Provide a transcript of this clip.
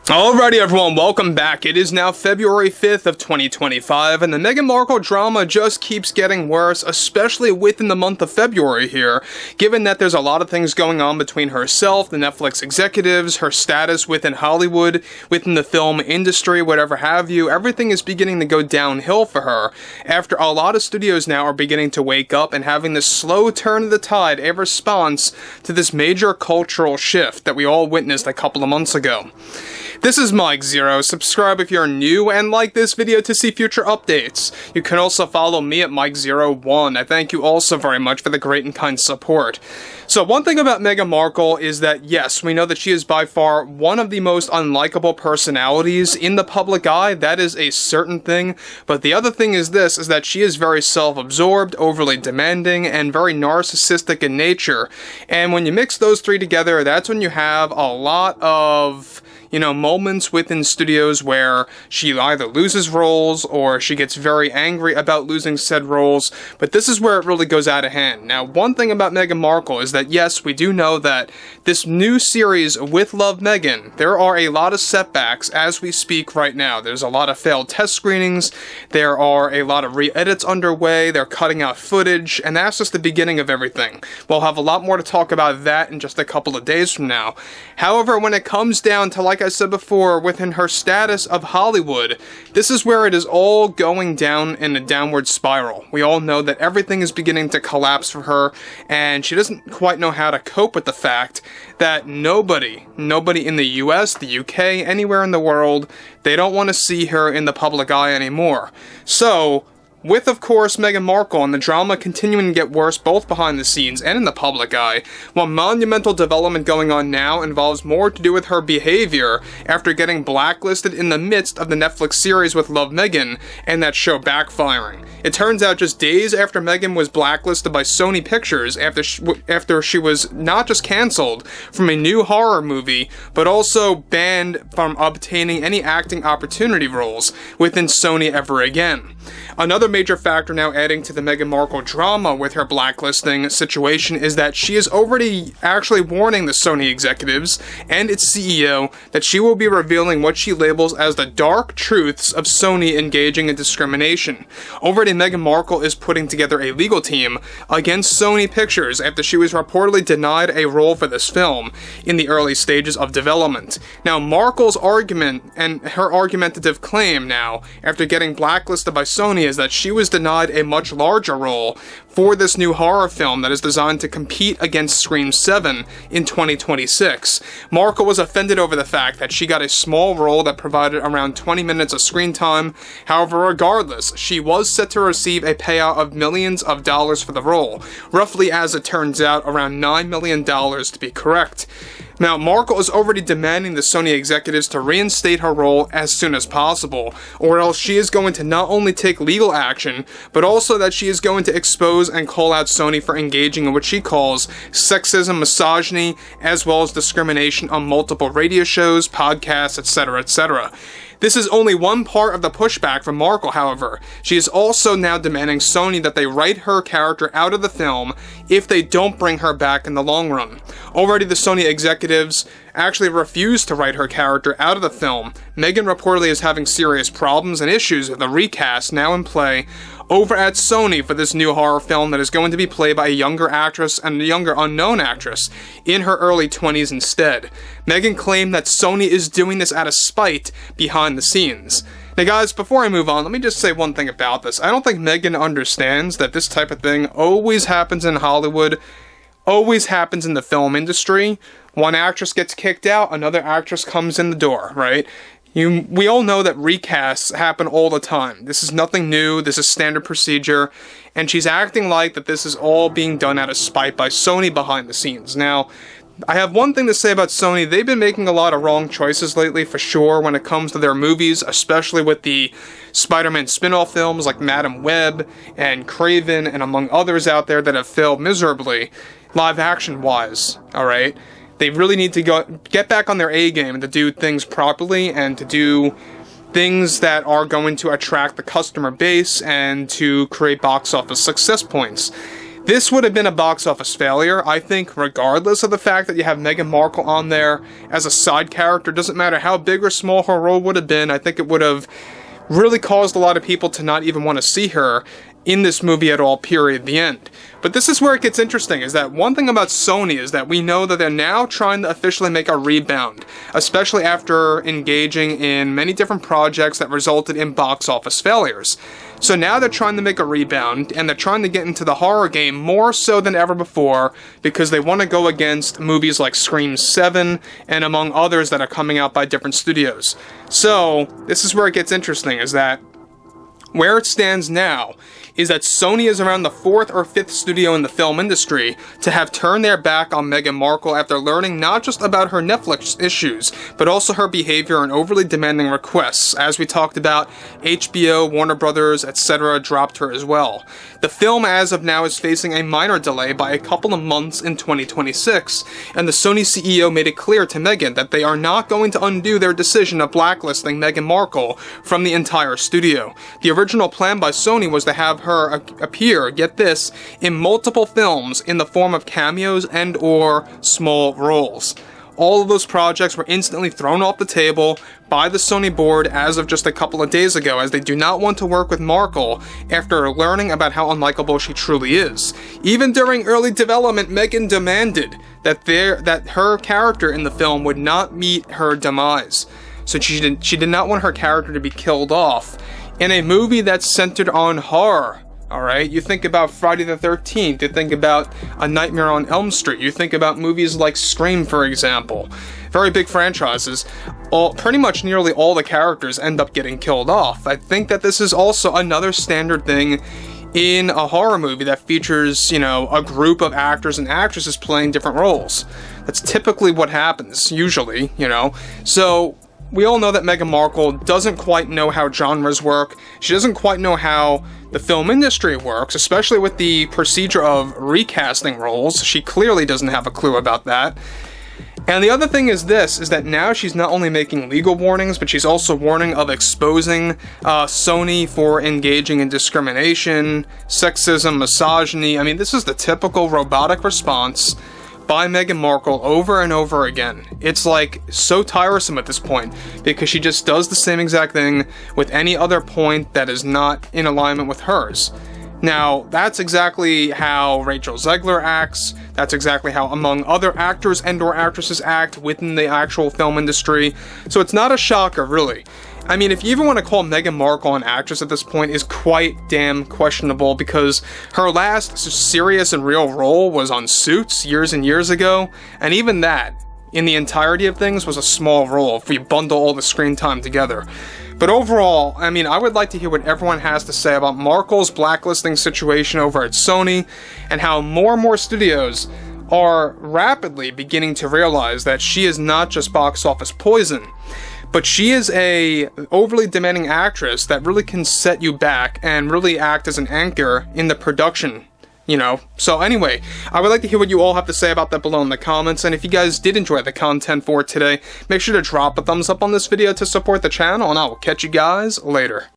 Alrighty everyone, welcome back. It is now February 5th of 2025, and the Meghan Markle drama just keeps getting worse, especially within the month of February here, given that there's a lot of things going on between herself, the Netflix executives, her status within Hollywood, within the film industry, whatever have you. Everything is beginning to go downhill for her, after a lot of studios now are beginning to wake up and having this slow turn of the tide in response to this major cultural shift that we all witnessed a couple of months ago. This is Mike Zero. Subscribe if you're new and like this video to see future updates. You can also follow me at Mike01. I thank you all so very much for the great and kind support. So one thing about Meghan Markle is that yes, we know that she is by far one of the most unlikable personalities in the public eye. That is a certain thing. But the other thing is this, is that she is very self-absorbed, overly demanding, and very narcissistic in nature. And when you mix those three together, that's when you have a lot of moments within studios where she either loses roles or she gets very angry about losing said roles, but this is where it really goes out of hand. Now, one thing about Meghan Markle is that yes, we do know that this new series with Love Meghan, there are a lot of setbacks as we speak right now. There's a lot of failed test screenings, there are a lot of re-edits underway, they're cutting out footage, and that's just the beginning of everything. We'll have a lot more to talk about that in just a couple of days from now. However, when it comes down to, like I said before, within her status of Hollywood, this is where it is all going down in a downward spiral. We all know that everything is beginning to collapse for her, and she doesn't quite know how to cope with the fact that nobody in the US, the UK, anywhere in the world, they don't want to see her in the public eye anymore. So, with, of course, Meghan Markle and the drama continuing to get worse both behind the scenes and in the public eye, one monumental development going on now involves more to do with her behavior after getting blacklisted in the midst of the Netflix series with Love Meghan and that show backfiring. It turns out just days after Meghan was blacklisted by Sony Pictures after she was not just cancelled from a new horror movie, but also banned from obtaining any acting opportunity roles within Sony ever again. Another major factor now adding to the Meghan Markle drama with her blacklisting situation is that she is already actually warning the Sony executives and its CEO that she will be revealing what she labels as the dark truths of Sony engaging in discrimination. Already Meghan Markle is putting together a legal team against Sony Pictures after she was reportedly denied a role for this film in the early stages of development. Now, Markle's argument and her argumentative claim now, after getting blacklisted by Sony, is that she was denied a much larger role for this new horror film that is designed to compete against Scream 7 in 2026. Markle was offended over the fact that she got a small role that provided around 20 minutes of screen time. However, regardless, she was set to receive a payout of millions of dollars for the role, roughly, as it turns out, around $9 million to be correct. Now, Markle is already demanding the Sony executives to reinstate her role as soon as possible, or else she is going to not only take legal action, but also that she is going to expose and call out Sony for engaging in what she calls sexism, misogyny, as well as discrimination on multiple radio shows, podcasts, etc., etc. This is only one part of the pushback from Markle, however. She is also now demanding Sony that they write her character out of the film if they don't bring her back in the long run. Already the Sony executives actually refused to write her character out of the film. Meghan reportedly is having serious problems and issues with the recast now in play over at Sony for this new horror film that is going to be played by a younger actress and a younger unknown actress in her early 20s instead. Meghan claimed that Sony is doing this out of spite behind the scenes. Now guys, before I move on, let me just say one thing about this. I don't think Meghan understands that this type of thing always happens in Hollywood, always happens in the film industry. One actress gets kicked out, another actress comes in the door, right? We all know that recasts happen all the time. This is nothing new, this is standard procedure, and she's acting like that this is all being done out of spite by Sony behind the scenes. Now, I have one thing to say about Sony. They've been making a lot of wrong choices lately, for sure, when it comes to their movies, especially with the Spider-Man spin-off films like Madam Web and Craven, and among others out there that have failed miserably, live-action-wise, alright? They really need to get back on their A-game and to do things properly and to do things that are going to attract the customer base and to create box office success points. This would have been a box office failure, I think, regardless of the fact that you have Meghan Markle on there as a side character. Doesn't matter how big or small her role would have been, I think it would have really caused a lot of people to not even want to see her in this movie at all, period, the end. But this is where it gets interesting, is that one thing about Sony is that we know that they're now trying to officially make a rebound, especially after engaging in many different projects that resulted in box office failures. So now they're trying to make a rebound, and they're trying to get into the horror game more so than ever before, because they want to go against movies like Scream 7, and among others that are coming out by different studios. So, this is where it gets interesting, is that where it stands now is that Sony is around the 4th or 5th studio in the film industry to have turned their back on Meghan Markle after learning not just about her Netflix issues, but also her behavior and overly demanding requests. As we talked about, HBO, Warner Brothers, etc. dropped her as well. The film as of now is facing a minor delay by a couple of months in 2026, and the Sony CEO made it clear to Meghan that they are not going to undo their decision of blacklisting Meghan Markle from the entire studio. The original plan by Sony was to have her appear, get this, in multiple films in the form of cameos and or small roles. All of those projects were instantly thrown off the table by the Sony board as of just a couple of days ago, as they do not want to work with Markle after learning about how unlikable she truly is. Even during early development, Meghan demanded that her character in the film would not meet her demise. So she did not want her character to be killed off in a movie that's centered on horror. Alright, you think about Friday the 13th, you think about A Nightmare on Elm Street, you think about movies like Scream, for example. Very big franchises. Pretty much nearly all the characters end up getting killed off. I think that this is also another standard thing in a horror movie that features, a group of actors and actresses playing different roles. That's typically what happens, usually, So, we all know that Meghan Markle doesn't quite know how genres work. She doesn't quite know how the film industry works, especially with the procedure of recasting roles. She clearly doesn't have a clue about that. And the other thing is that now she's not only making legal warnings, but she's also warning of exposing Sony for engaging in discrimination, sexism, misogyny. I mean, this is the typical robotic response by Meghan Markle over and over again. It's like so tiresome at this point, because she just does the same exact thing with any other point that is not in alignment with hers. Now, that's exactly how Rachel Zegler acts. That's exactly how, among other actors and or actresses, act within the actual film industry. So it's not a shocker, really. I mean, if you even want to call Meghan Markle an actress at this point is quite damn questionable, because her last serious and real role was on Suits years and years ago, and even that, in the entirety of things, was a small role if we bundle all the screen time together. But overall, I mean, I would like to hear what everyone has to say about Markle's blacklisting situation over at Sony, and how more and more studios are rapidly beginning to realize that she is not just box office poison, but she is a overly demanding actress that really can set you back and really act as an anchor in the production, So anyway, I would like to hear what you all have to say about that below in the comments, and if you guys did enjoy the content for today, make sure to drop a thumbs up on this video to support the channel, and I will catch you guys later.